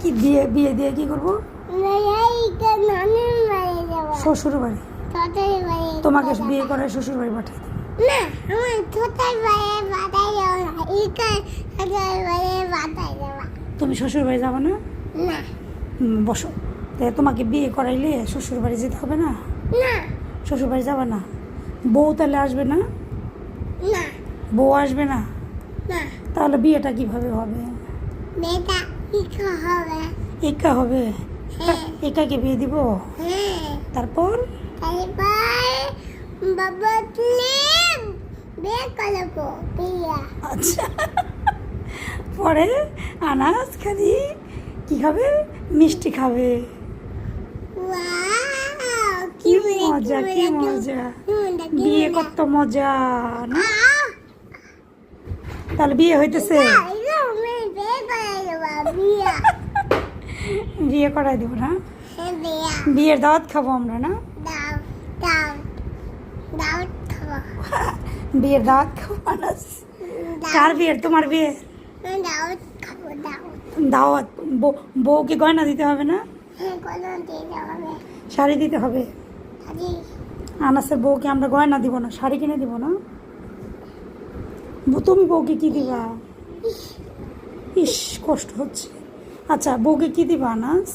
কি দিয়ে বিয়ে দিয়ে কি করবো? শ্বশুর বাড়ি। তোমাকে বিয়ে করে শ্বশুর বাড়ি পাঠাই দেবো। না, আমার ছোটার বাড়ি পাঠাই যাবো না, ছোটার বাড়ি পাঠাই যাবো। তুমি শ্বশুর বাড়ি যাবে না? না বসো। তোমাকে বিয়ে করাইলে শ্বশুর বাড়ি যেতে হবে না? না শ্বশুর বাড়ি যাবে না? বউ তাহলে আসবে না? না বউ আসবে না? না, তাহলে বিয়েটা কিভাবে হবে? মেয়েটা কি হবে? একা হবে? হ্যাঁ। একাকে বিয়ে দিব? হ্যাঁ, তারপর তারপর বাবা তুলে বিয়ে করবো, বিয়ে। আচ্ছা, পরে আনাজ খালি কি খাবে? মিষ্টি খাবে। ওয়াও, কি মজা, কি মজা! বিয়ে কত মজা না? তাহলে বিয়ে হইতেছে? বিয়ে করাই দেবো না? বিয়ের দাওয়াত খাবো আমরা না? বিয়ের দাওয়াত খাবো আনাজ। কার বিয়ের? তোমার বিয়ে? দাওয়াত। বউকে গয়না দিতে হবে না? শাড়ি দিতে হবে। আনাসের বউকে আমরা গয়না দিব না, শাড়ি কিনে দিব না? তুমি বউকে কি দিবা? ইস, কষ্ট হচ্ছে। আচ্ছা, বউকে কি দিবা আনাস?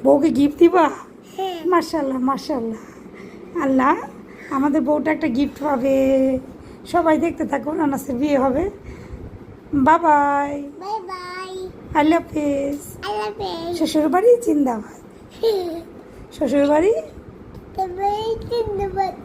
বউকে গিফট দিবা? মাশাআল্লাহ, মাশাআল্লাহ। আল্লাহ, আমাদের বউটা একটা গিফট পাবে। সবাই দেখতে থাকুন, আনাসের বিয়ে হবে। বাই বাই, আল্লাহ হাফেজ। শ্বশুর বাড়ি জিন্দাবাদ। শ্বশুর বাড়ি জিন্দাবাদ।